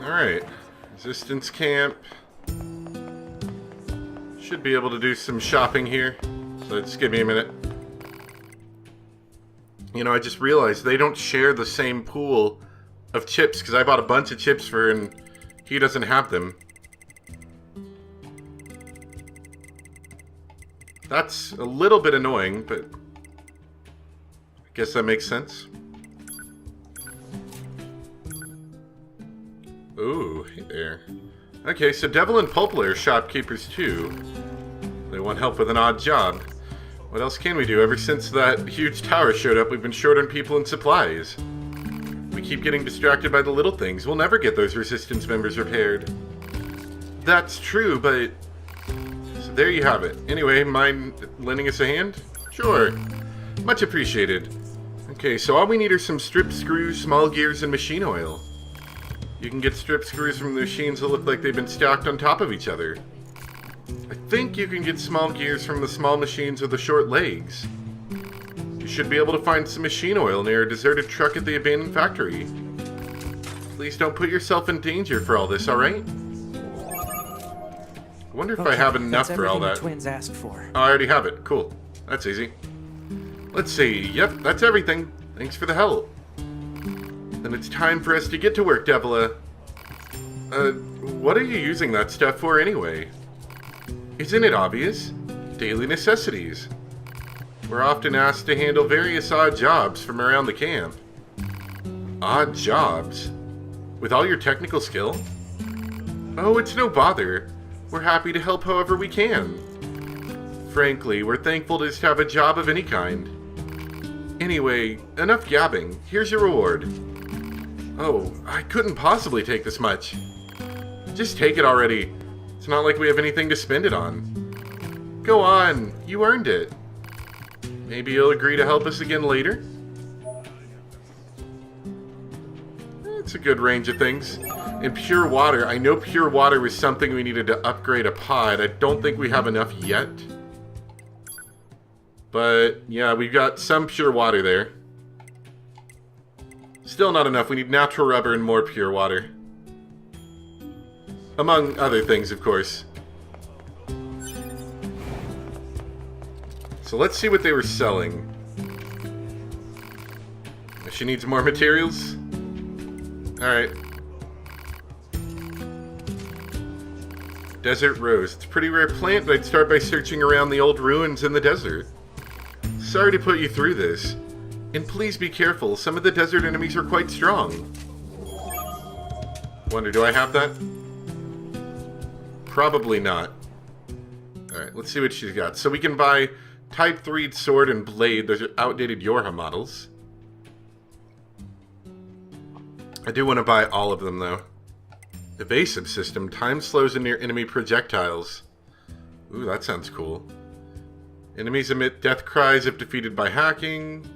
Alright. Resistance camp. Should be able to do some shopping here. So just give me a minute. You know, I just realized they don't share the same pool of chips, because I bought a bunch of chips for him and he doesn't have them. That's a little bit annoying, but I guess that makes sense. Ooh, hey there. Okay, so Devil and Pulpler are shopkeepers too. They want help with an odd job. What else can we do? Ever since that huge tower showed up, we've been short on people and supplies. We keep getting distracted by the little things. We'll never get those resistance members repaired. That's true, but... So there you have it. Anyway, mind lending us a hand? Sure. Much appreciated. Okay, so all we need are some strip screws, small gears, and machine oil. You can get strip screws from the machines that look like they've been stacked on top of each other. I think you can get small gears from the small machines with the short legs. You should be able to find some machine oil near a deserted truck at the abandoned factory. Please don't put yourself in danger for all this, alright? I wonder if I have enough for all that. The twins asked for. Oh, I already have it. Cool. That's easy. Let's see. Yep, that's everything. Thanks for the help. Then it's time for us to get to work, Devila. What are you using that stuff for anyway? Isn't it obvious? Daily necessities. We're often asked to handle various odd jobs from around the camp. Odd jobs? With all your technical skill? Oh, it's no bother. We're happy to help however we can. Frankly, we're thankful to just have a job of any kind. Anyway, enough gabbing. Here's your reward. Oh, I couldn't possibly take this much. Just take it already. It's not like we have anything to spend it on. Go on, you earned it. Maybe you'll agree to help us again later? It's a good range of things. And pure water, I know pure water was something we needed to upgrade a pod. I don't think we have enough yet. But, yeah, we've got some pure water there. Still not enough. We need natural rubber and more pure water. Among other things, of course. So let's see what they were selling. She needs more materials? Alright. Desert rose. It's a pretty rare plant, but I'd start by searching around the old ruins in the desert. Sorry to put you through this. And please be careful. Some of the desert enemies are quite strong. Wonder, do I have that? Probably not. Alright, let's see what she's got. So we can buy Type 3 sword and blade. Those are outdated Yorha models. I do want to buy all of them, though. Evasive system. Time slows in near enemy projectiles. Ooh, that sounds cool. Enemies emit death cries if defeated by hacking.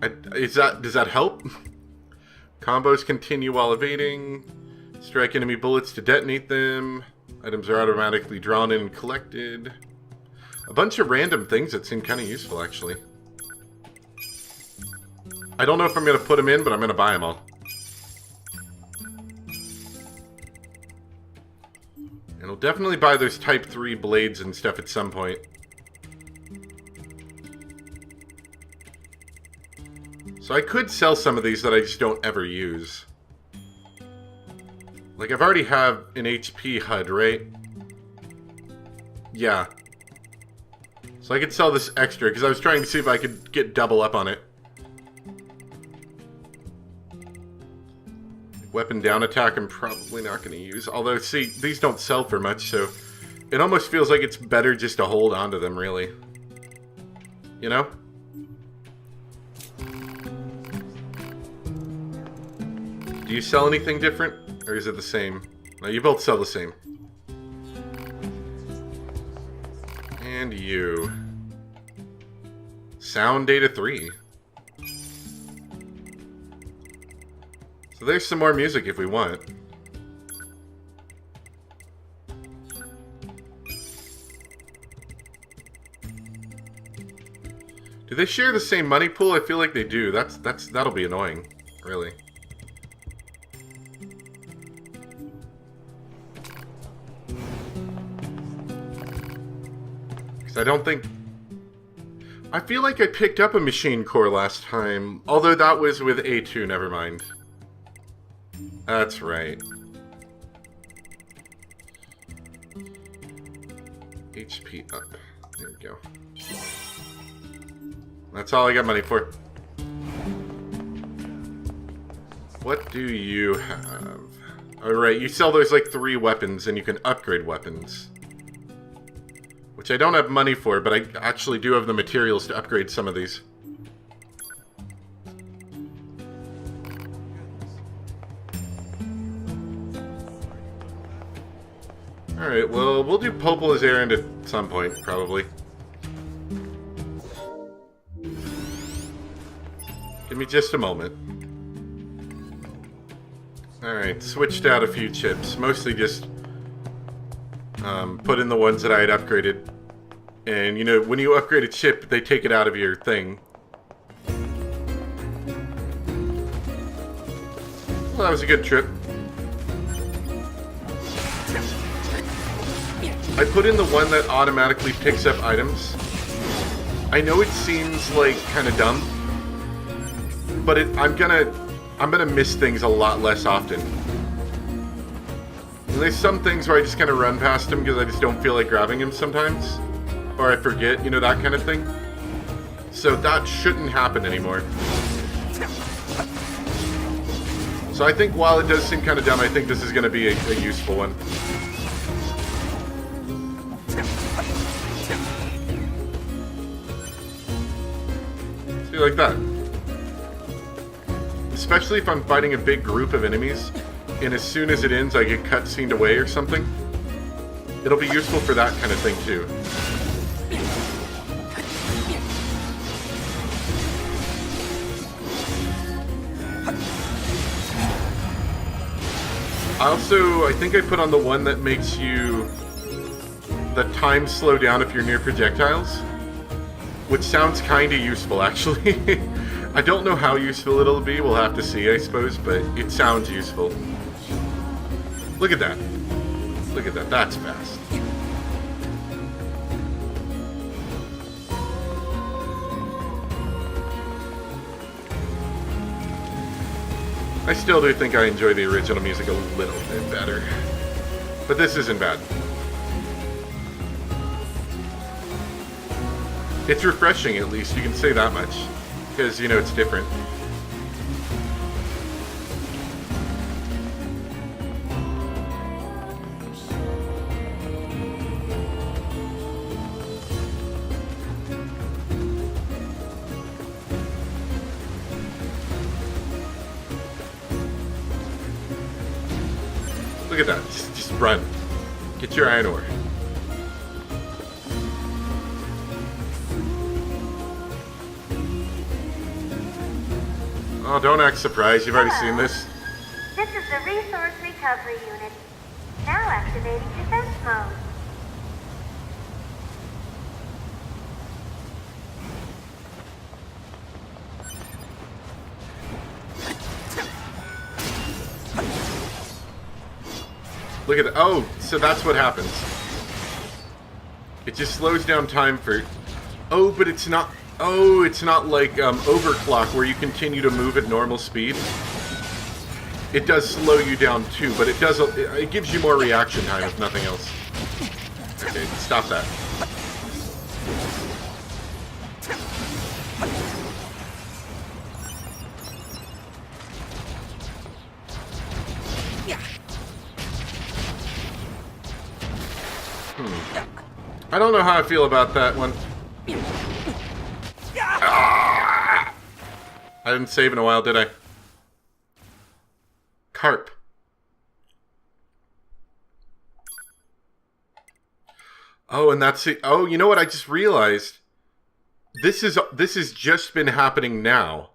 Does that help? Combos continue while evading. Strike enemy bullets to detonate them. Items are automatically drawn in and collected. A bunch of random things that seem kind of useful, actually. I don't know if I'm going to put them in, but I'm going to buy them all. And I'll definitely buy those Type 3 blades and stuff at some point. So I could sell some of these that I just don't ever use. Like, I've already have an HP HUD, right? Yeah. So I could sell this extra, because I was trying to see if I could get double up on it. Weapon down attack I'm probably not going to use. Although, see, these don't sell for much, so it almost feels like it's better just to hold on to them, really. You know? Do you sell anything different? Or is it the same? No, you both sell the same. And you. Sound data 3. So there's some more music if we want. Do they share the same money pool? I feel like they do. That'll be annoying, really. 'Cause I don't think... I feel like I picked up a machine core last time, although that was with A2, never mind. That's right. HP up. There we go. That's all I got money for. What do you have? Alright, you sell those like 3 weapons and you can upgrade weapons. Which I don't have money for, but I actually do have the materials to upgrade some of these. Alright, well, we'll do Popola's errand at some point, probably. Give me just a moment. Alright, switched out a few chips. Mostly just put in the ones that I had upgraded. And, you know, when you upgrade a chip, they take it out of your thing. Well, that was a good trip. I put in the one that automatically picks up items. I know it seems like kind of dumb, but I'm gonna miss things a lot less often. And there's some things where I just kind of run past them because I just don't feel like grabbing them sometimes, or I forget, you know, that kind of thing. So that shouldn't happen anymore. So I think while it does seem kind of dumb, I think this is going to be a useful one. See, like that. Especially if I'm fighting a big group of enemies, and as soon as it ends I get cutscened away or something. It'll be useful for that kind of thing too. I think I put on the one that makes you the time slow down if you're near projectiles, which sounds kind of useful actually. I don't know how useful it'll be, we'll have to see I suppose, but it sounds useful. Look at that. Look at that, that's fast. I still do think I enjoy the original music a little bit better. But this isn't bad. It's refreshing, at least, you can say that much. Because, you know, it's different. Look at that. Just run. Get your iron ore. Oh, don't act surprised. You've already seen this. This is the Resource Recovery Unit. Now activating defense mode. Look at that. Oh, so that's what happens. It just slows down time for... Oh, but it's not... Oh, it's not like overclock where you continue to move at normal speed. It does slow you down too, but it gives you more reaction time if nothing else. Okay, stop that. I don't know how I feel about that one. Ah! I didn't save in a while, did I? Carp. Oh, and that's it. Oh, you know what? I just realized. This has just been happening now.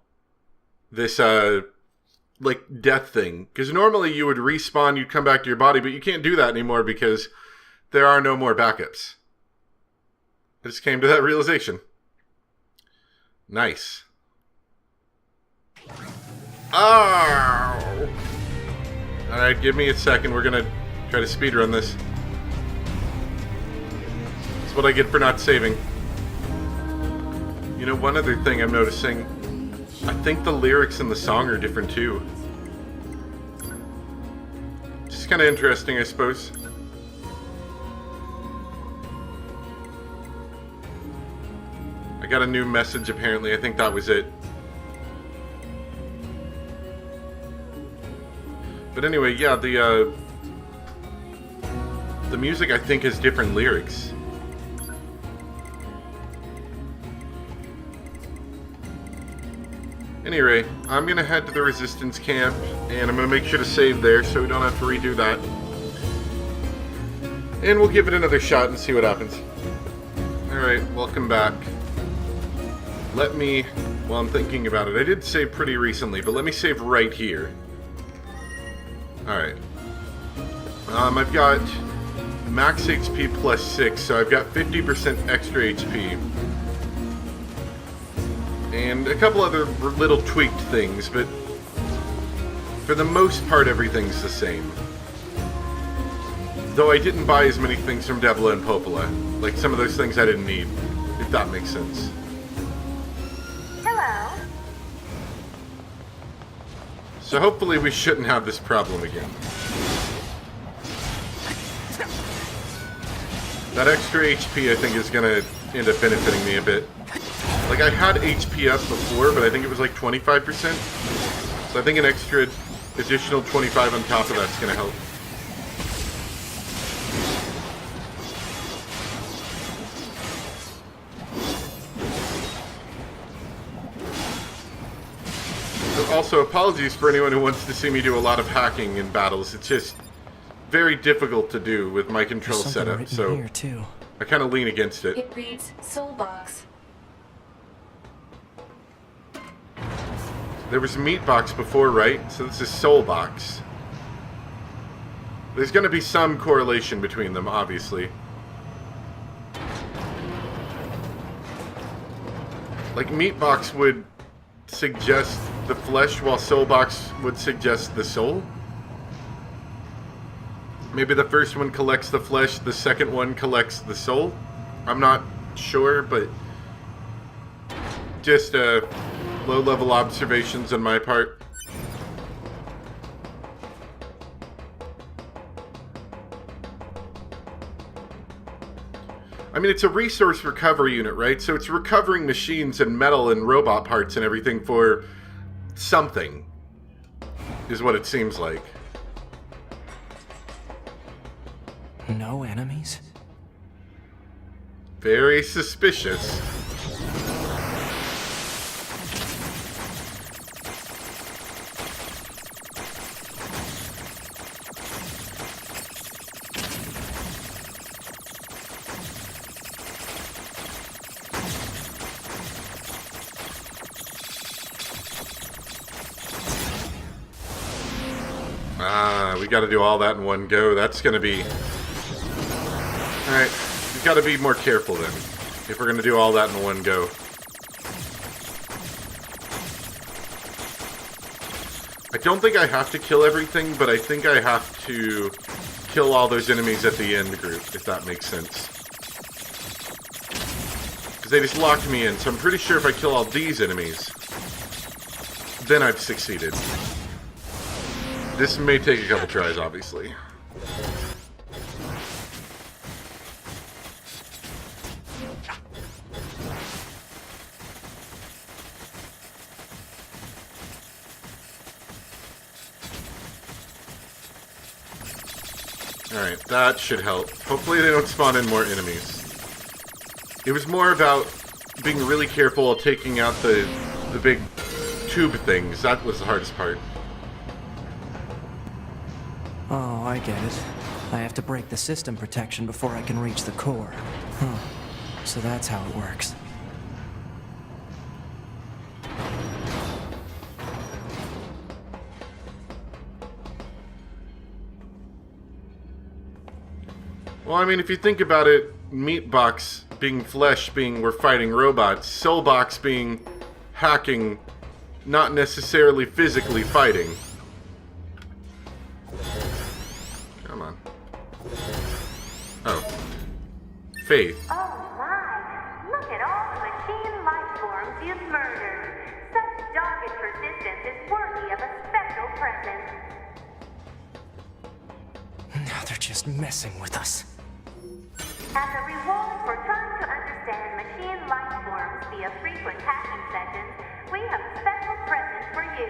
This, like, death thing. Because normally you would respawn, you'd come back to your body, but you can't do that anymore because there are no more backups. I just came to that realization. Nice. Oh! Alright, give me a second. We're gonna try to speedrun this. So what I get for not saving. You know, one other thing I'm noticing, I think the lyrics in the song are different too. Just kind of interesting, I suppose. I got a new message apparently, I think that was it. But anyway, yeah, the music I think has different lyrics. Anyway, I'm gonna head to the resistance camp, and I'm gonna make sure to save there so we don't have to redo that. And we'll give it another shot and see what happens. Alright, welcome back. Let me, well, I'm thinking about it. I did save pretty recently, but let me save right here. Alright. I've got max HP plus 6, so I've got 50% extra HP. And a couple other little tweaked things, but for the most part everything's the same. Though I didn't buy as many things from Devla and Popola. Like some of those things I didn't need, if that makes sense. Hello. So hopefully we shouldn't have this problem again. That extra HP I think is going to end up benefiting me a bit. Like, I had HP up before, but I think it was like 25%. So I think an extra additional 25 on top of that's going to help. Also, apologies for anyone who wants to see me do a lot of hacking in battles. It's just very difficult to do with my control setup, so here too. I kind of lean against it. It reads Soul Box. There was Meat Box before, right? So this is Soul Box. There's going to be some correlation between them, obviously. Like, Meat Box would suggest the flesh, while Soul Box would suggest the soul. Maybe the first one collects the flesh, the second one collects the soul. I'm not sure, but just low-level observations on my part. I mean, it's a resource recovery unit, right? So it's recovering machines and metal and robot parts and everything for something, is what it seems like. No enemies? Very suspicious. We gotta do all that in one go. That's gonna be... Alright, we've gotta be more careful then, if we're gonna do all that in one go. I don't think I have to kill everything, but I think I have to kill all those enemies at the end group, if that makes sense. Because they just locked me in, so I'm pretty sure if I kill all these enemies, then I've succeeded. This may take a couple tries, obviously. Alright, that should help. Hopefully they don't spawn in more enemies. It was more about being really careful while taking out the big tube things. That was the hardest part. Oh, I get it. I have to break the system protection before I can reach the core. Huh. So that's how it works. Well, I mean, if you think about it, Meat Box being flesh being we're fighting robots, Soul Box being hacking, not necessarily physically fighting. Come on. Oh. Faith. Oh my! Look at all the machine life forms you've murdered. Such dogged persistence is worthy of a special present. Now they're just messing with us. As a reward for trying to understand machine life forms via frequent hacking sessions, we have a special present for you.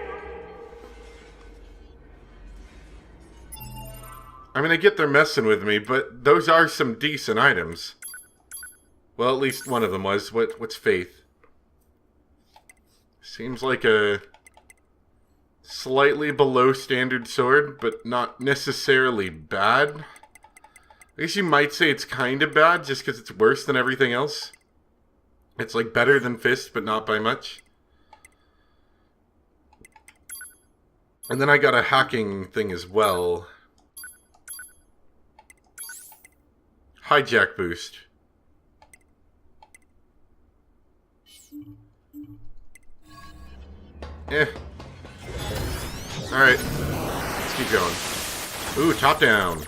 I mean, I get they're messing with me, but those are some decent items. Well, at least one of them was. What's Faith? Seems like a slightly below standard sword, but not necessarily bad. I guess you might say it's kind of bad, just because it's worse than everything else. It's like better than Fist, but not by much. And then I got a hacking thing as well. Hijack boost. Alright. Let's keep going. Ooh, top down.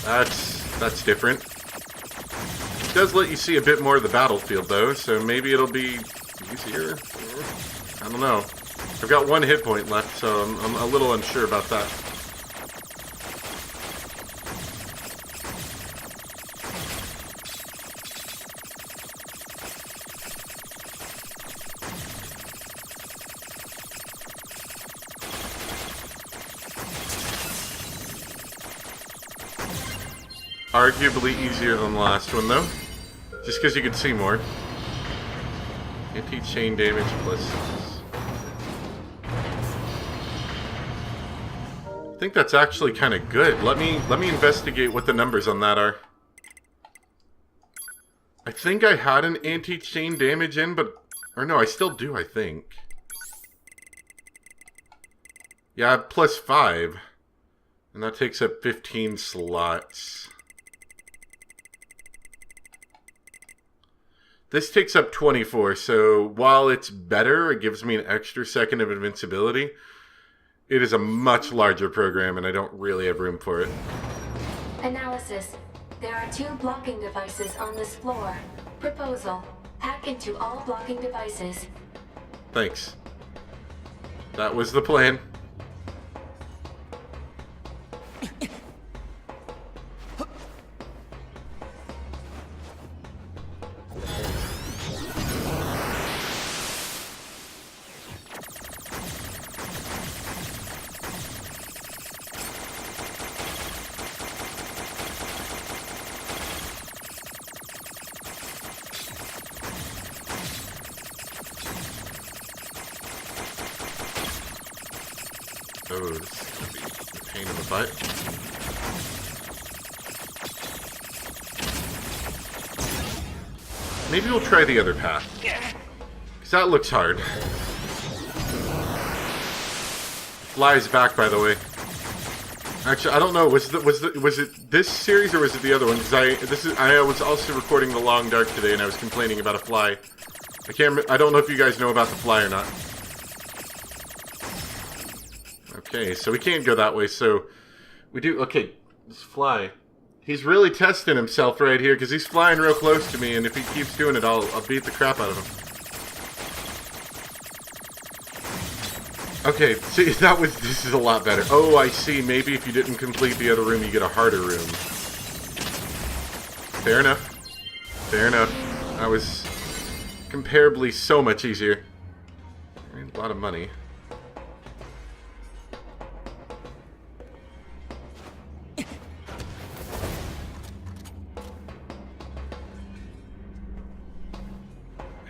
That's different. It does let you see a bit more of the battlefield, though, so maybe it'll be easier? I don't know. I've got 1 hit point left, so I'm a little unsure about that. Arguably easier than the last one, though. Just because you could see more. Anti-chain damage plus 6. I think that's actually kind of good. Let me investigate what the numbers on that are. I think I had an anti-chain damage in, but... Or no, I still do, I think. Yeah, I have plus 5. And that takes up 15 slots. This takes up 24, so while it's better, it gives me an extra second of invincibility. It is a much larger program, and I don't really have room for it. Analysis. There are 2 blocking devices on this floor. Proposal. Hack into all blocking devices. Thanks. That was the plan. Oh, this is going to be a pain in the butt. Maybe we'll try the other path. Because that looks hard. Fly's back, by the way. Actually, I don't know. Was it this series or was it the other one? Because I was also recording The Long Dark today, and I was complaining about a fly. I don't know if you guys know about the fly or not. Okay, so we can't go that way, so we do... Okay, this fly. He's really testing himself right here, because he's flying real close to me, and if he keeps doing it, I'll beat the crap out of him. Okay, see, this is a lot better. Oh, I see, maybe if you didn't complete the other room, you get a harder room. Fair enough. Fair enough. That was comparably so much easier. A lot of money.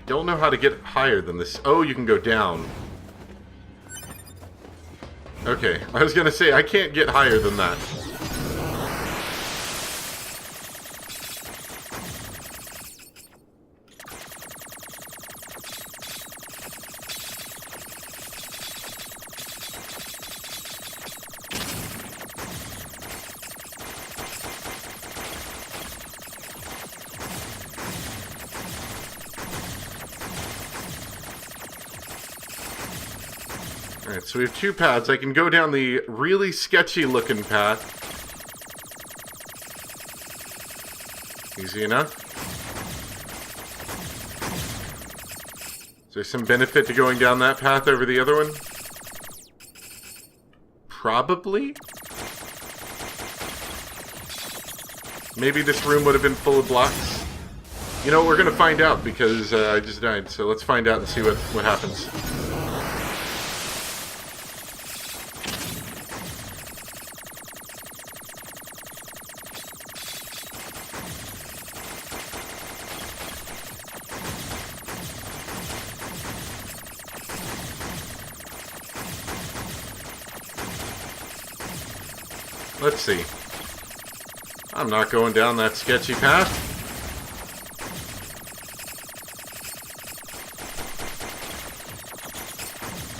Don't know how to get higher than this. Oh, you can go down. Okay, I was gonna say, I can't get higher than that. Alright, so we have 2 paths. I can go down the really sketchy looking path. Easy enough. Is there some benefit to going down that path over the other one? Probably. Maybe this room would have been full of blocks. You know, we're going to find out because I just died. So let's find out and see what happens. Let's see. I'm not going down that sketchy path.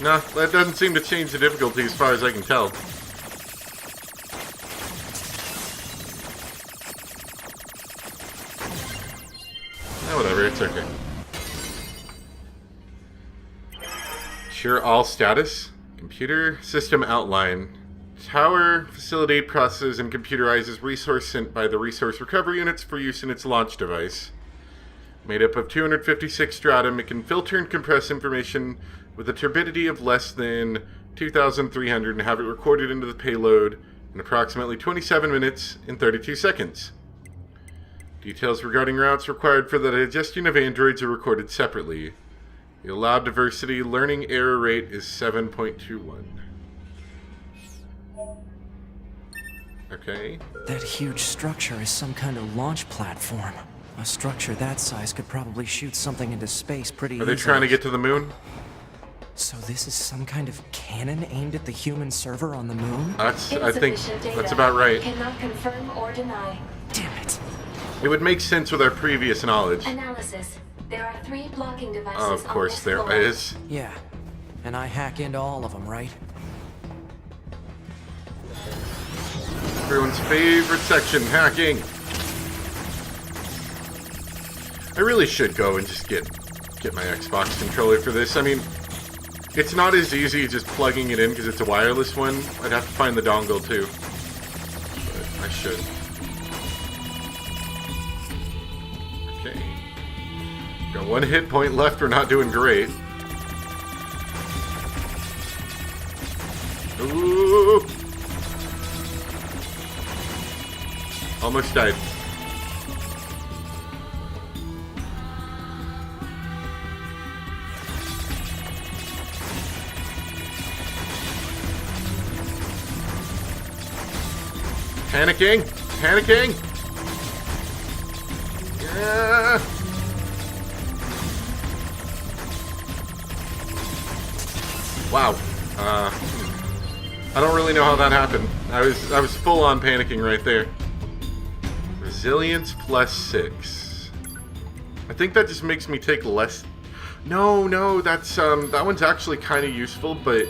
No, that doesn't seem to change the difficulty as far as I can tell. Whatever, it's okay. Sure all status. Computer system outline. Tower facility processes and computerizes resource sent by the resource recovery units for use in its launch device. Made up of 256 stratum, it can filter and compress information with a turbidity of less than 2,300 and have it recorded into the payload in approximately 27 minutes and 32 seconds. Details regarding routes required for the digestion of androids are recorded separately. The allowed diversity learning error rate is 7.21. Okay. That huge structure is some kind of launch platform. A structure that size could probably shoot something into space pretty easily. Are they trying to get to the moon? So this is some kind of cannon aimed at the human server on the moon? I think that's about right. Cannot confirm or deny. Damn it. It would make sense with our previous knowledge. Analysis. There are 3 blocking devices Oh, of course on this there floor. is. Yeah. And I hack into all of them, right? Everyone's favorite section, hacking. I really should go and just get my Xbox controller for this. I mean, it's not as easy just plugging it in because it's a wireless one. I'd have to find the dongle too. But I should. Okay. Got 1 hit point left. We're not doing great. Ooh. Almost died. Panicking! Panicking! Yeah! Wow. I don't really know how that happened. I was full on panicking right there. Resilience +6. I think that just makes me take less. No, that's that one's actually kind of useful, but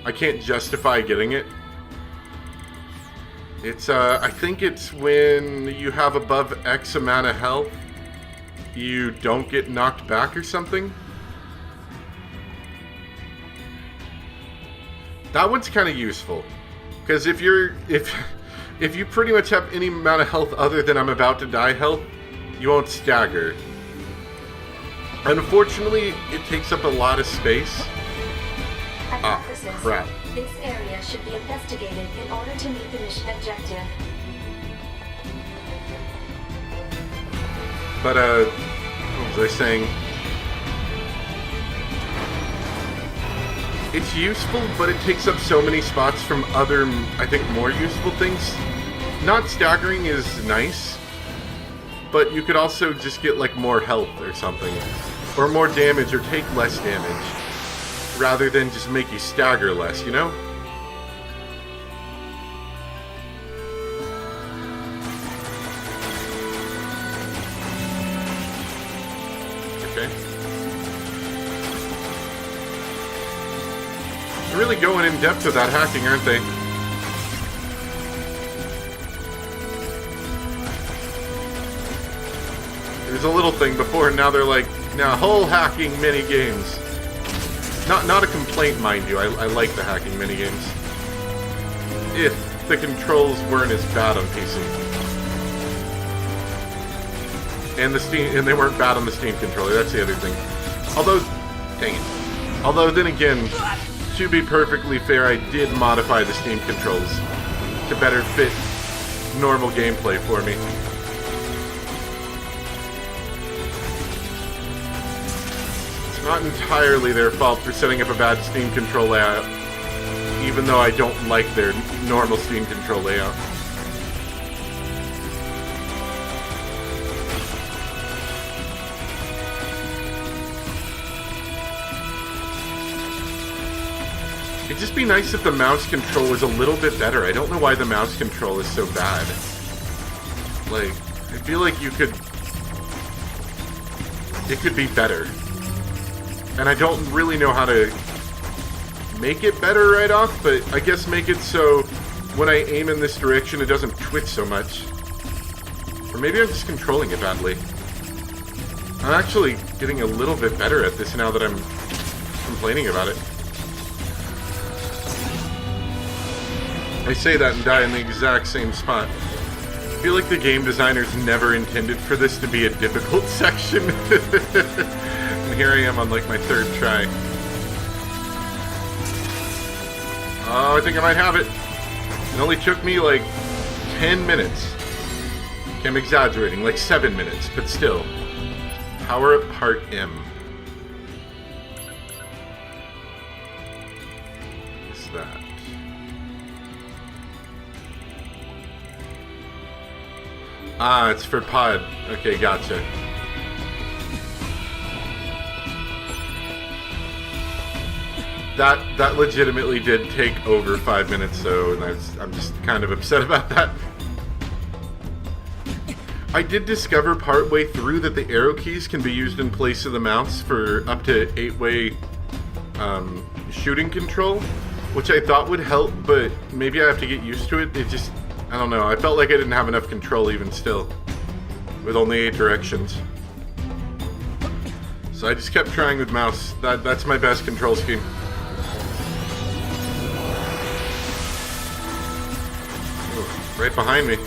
I can't justify getting it. It's I think it's when you have above X amount of health, you don't get knocked back or something. That one's kind of useful, because if you pretty much have any amount of health other than I'm about to die health, you won't stagger. Unfortunately, it takes up a lot of space. Hypothesis. Crap. This area should be investigated in order to meet the mission objective. But, what was I saying? It's useful, but it takes up so many spots from other, I think, more useful things. Not staggering is nice, but you could also just get, like, more health or something. Or more damage, or take less damage. Rather than just make you stagger less, you know? Okay. They're really going in depth with that hacking, aren't they? There's a little thing before, and now they're like, now whole hacking mini games. Not a complaint, mind you. I like the hacking mini games. If the controls weren't as bad on PC. And they weren't bad on the Steam controller. That's the other thing. Although, insane. Although, then again, to be perfectly fair, I did modify the Steam controls to better fit normal gameplay for me. It's not entirely their fault for setting up a bad Steam control layout, even though I don't like their normal Steam control layout. It'd just be nice if the mouse control was a little bit better. I don't know why the mouse control is so bad. Like, I feel like it could be better. And I don't really know how to make it better right off, but I guess make it so when I aim in this direction it doesn't twitch so much. Or maybe I'm just controlling it badly. I'm actually getting a little bit better at this now that I'm complaining about it. I say that and die in the exact same spot. I feel like the game designers never intended for this to be a difficult section. And here I am on like my third try. Oh, I think I might have it. It only took me like 10 minutes. Okay, I'm exaggerating, like 7 minutes, but still. Power up Part M. What's that? Ah, it's for pod. Okay, gotcha. That legitimately did take over 5 minutes, though, and I'm just kind of upset about that. I did discover partway through that the arrow keys can be used in place of the mouse for up to 8-way shooting control, which I thought would help, but maybe I have to get used to it. It just, I don't know, I felt like I didn't have enough control even still, with only 8 directions. So I just kept trying with mouse. That's my best control scheme. Ooh, right behind me.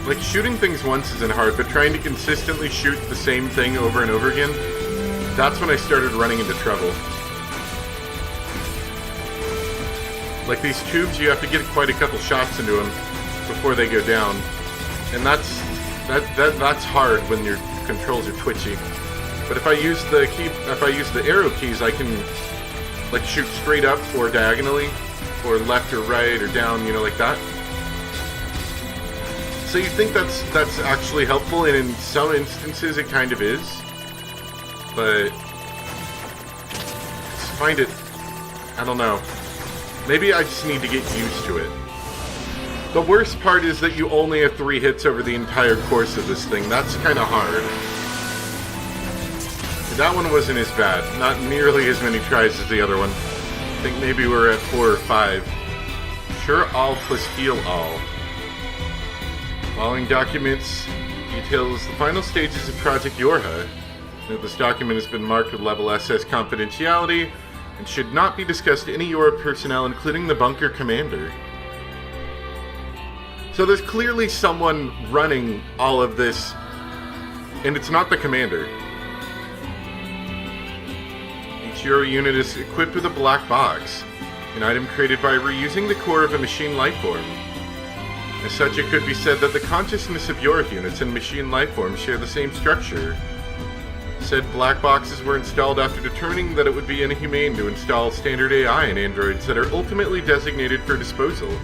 Like, shooting things once isn't hard, but trying to consistently shoot the same thing over and over again, that's when I started running into trouble. Like, these tubes, you have to get quite a couple shots into them before they go down. And that's hard when your controls are twitchy. But if I use the arrow keys, I can, like, shoot straight up or diagonally, or left or right or down, you know, like that. So you think that's actually helpful, and in some instances it kind of is, but I just find it, I don't know, maybe I just need to get used to it. The worst part is that you only have 3 hits over the entire course of this thing. That's kind of hard. That one wasn't as bad, not nearly as many tries as the other one. I think maybe we're at 4 or 5. Sure all plus heal all. Following documents details the final stages of Project Yorha. Note this document has been marked with level SS confidentiality and should not be discussed to any Yorha personnel, including the bunker commander. So there's clearly someone running all of this, and it's not the commander. Each Yorha unit is equipped with a black box, an item created by reusing the core of a machine life form. As such, it could be said that the consciousness of Yorha units and machine lifeforms share the same structure. Said black boxes were installed after determining that it would be inhumane to install standard AI in androids that are ultimately designated for disposal.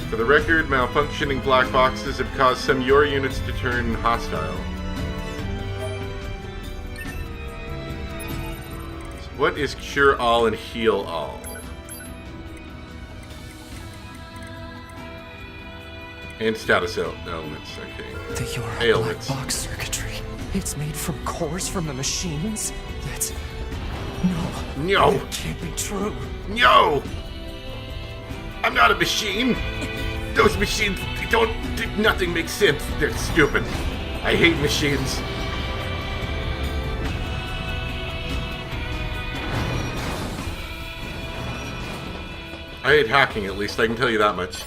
For the record, malfunctioning black boxes have caused some Yorha units to turn hostile. So what is Cure All and Heal All? And status elements, okay. The Yorha Ailments. black box circuitry. It's made from cores from the machines? That's... No. It can't be true. No! I'm not a machine! Those machines nothing makes sense. They're stupid. I hate machines. I hate hacking, at least, I can tell you that much.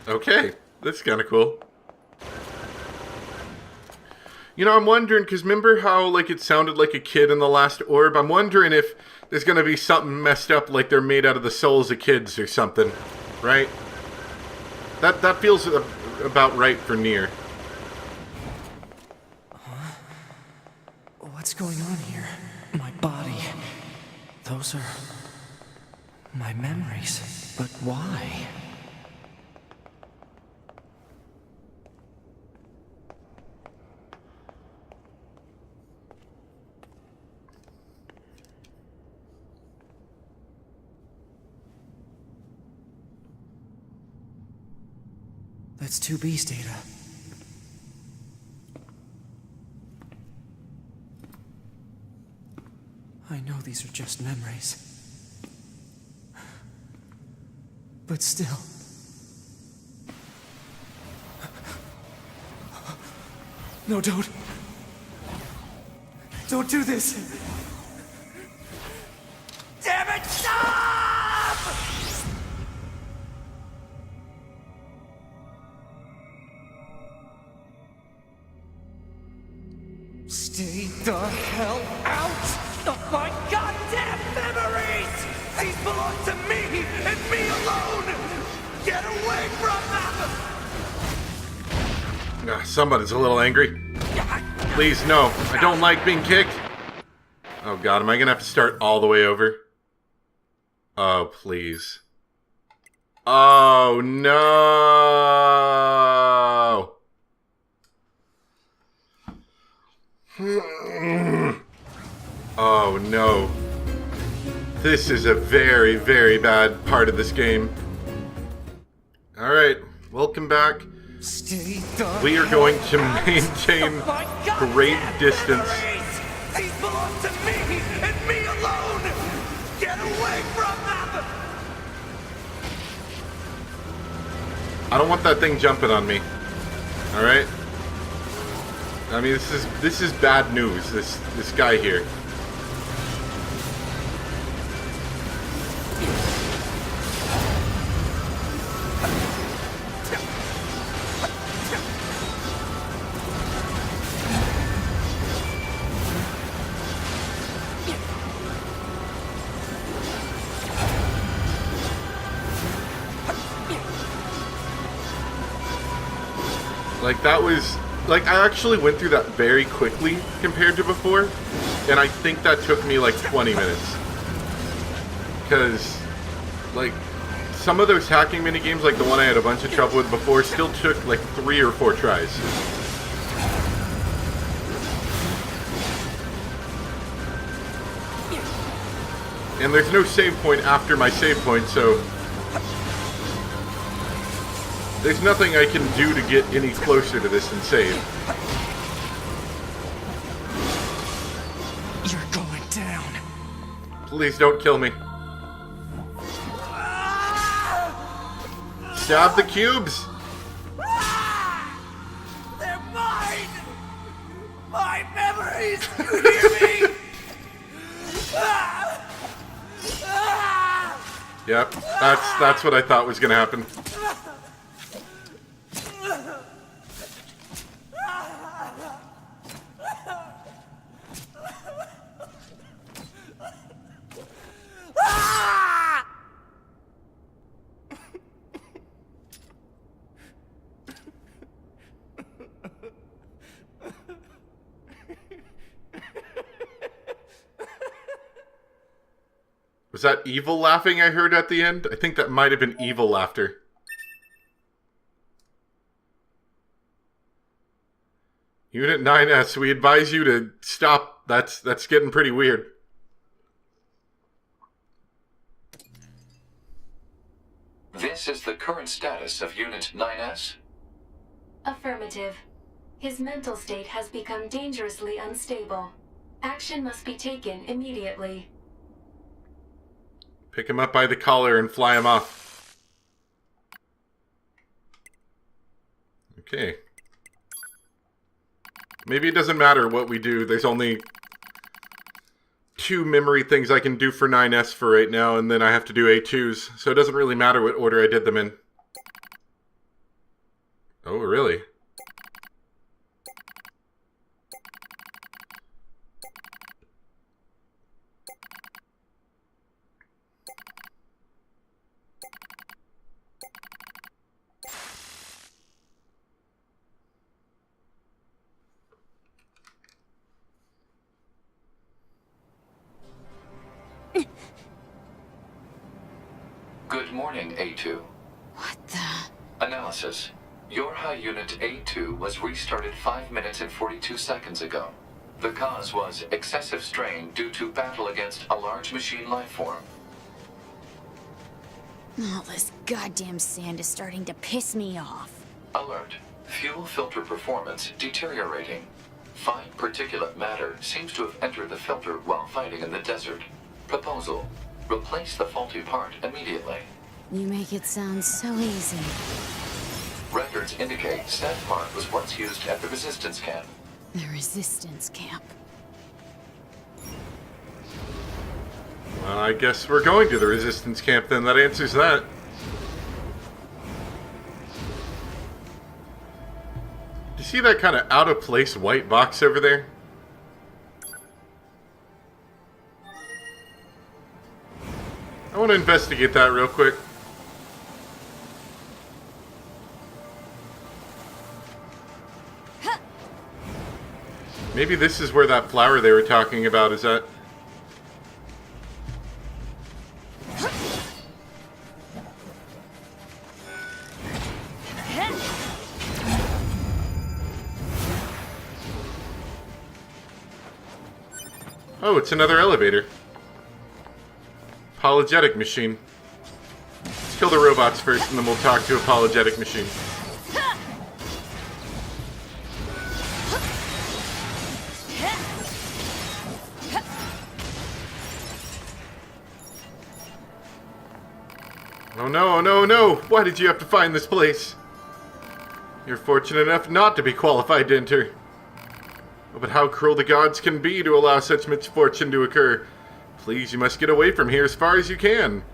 Okay, that's kind of cool. You know, I'm wondering, because remember how, like, it sounded like a kid in the last orb? I'm wondering if there's going to be something messed up, like they're made out of the souls of kids or something, right? That feels about right for Nier. What's going on here? My body. Those are my memories. But why? That's 2B's data. I know these are just memories. But still... No, don't. Don't do this. Damn it, stop! Stay the hell out of my goddamn memories! These belong to me and me alone! Get away from them! Somebody's a little angry. Please, no. I don't like being kicked. Oh god, am I gonna have to start all the way over? Oh, please. Oh, no! Oh, no. This is a very, very bad part of this game. Alright, welcome back. We are going to maintain great distance. These belong to me and me alone! Get away from them! I don't want that thing jumping on me. Alright? I mean, this is bad news, this guy here. Like, that was... Like, I actually went through that very quickly compared to before. And I think that took me, like, 20 minutes. Because, like, some of those hacking minigames, like the one I had a bunch of trouble with before, still took, like, 3 or 4 tries. And there's no save point after my save point, so... There's nothing I can do to get any closer to this and save. You're going down. Please don't kill me. Stab the cubes! They're mine! My memories! You hear me? Yep, that's what I thought was gonna happen. Was that evil laughing I heard at the end? I think that might have been evil laughter. Unit 9S, we advise you to stop. That's getting pretty weird. This is the current status of Unit 9S? Affirmative. His mental state has become dangerously unstable. Action must be taken immediately. Pick him up by the collar and fly him off. Okay. Maybe it doesn't matter what we do. There's only 2 memory things I can do for 9S for right now, and then I have to do A2s, so it doesn't really matter what order I did them in. Oh, really? Good morning, A2. What the? Analysis. Your high unit A2 was restarted 5 minutes and 42 seconds ago. The cause was excessive strain due to battle against a large machine lifeform. All this goddamn sand is starting to piss me off. Alert. Fuel filter performance deteriorating. Fine particulate matter seems to have entered the filter while fighting in the desert. Proposal. Replace the faulty part immediately. You make it sound so easy. Records indicate said part was once used at the resistance camp. The resistance camp. Well, I guess we're going to the resistance camp then. That answers that. Do you see that kind of out-of-place white box over there? I want to investigate that real quick. Maybe this is where that flower they were talking about is at. Oh, it's another elevator. Apologetic machine. Let's kill the robots first and then we'll talk to apologetic machine. Oh no, oh no, oh no! Why did you have to find this place? You're fortunate enough not to be qualified to enter. Oh, but how cruel the gods can be to allow such misfortune to occur. Please, you must get away from here as far as you can.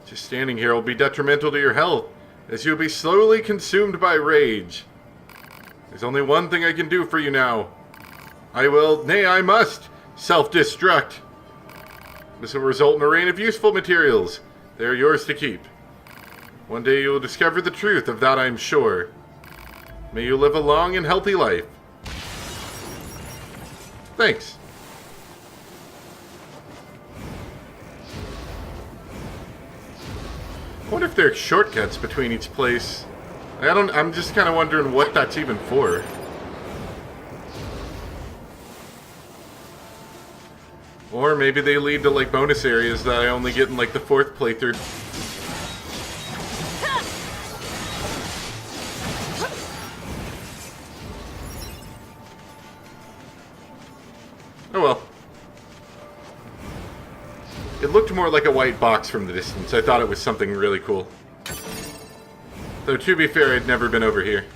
Just standing here will be detrimental to your health, as you'll be slowly consumed by rage. There's only one thing I can do for you now. I will, nay, I must, self-destruct. This will result in a rain of useful materials. They are yours to keep. One day you will discover the truth of that, I am sure. May you live a long and healthy life. Thanks. I wonder if there are shortcuts between each place. I'm just kind of wondering what that's even for. Or maybe they lead to like bonus areas that I only get in like the 4th playthrough. Oh well. It looked more like a white box from the distance. I thought it was something really cool. Though to be fair, I'd never been over here.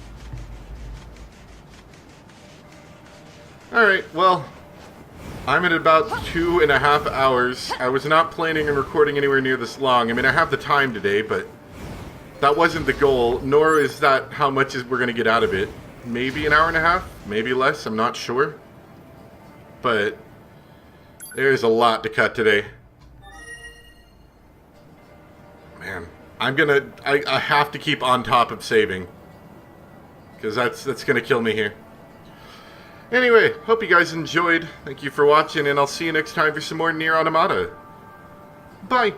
Alright, well, I'm at about 2.5 hours. I was not planning on recording anywhere near this long. I mean, I have the time today, but that wasn't the goal, nor is that how much we're going to get out of it. Maybe an hour and a half, maybe less, I'm not sure. But there's a lot to cut today. Man, I have to keep on top of saving. Because that's gonna kill me here. Anyway, hope you guys enjoyed. Thank you for watching, and I'll see you next time for some more Nier Automata. Bye!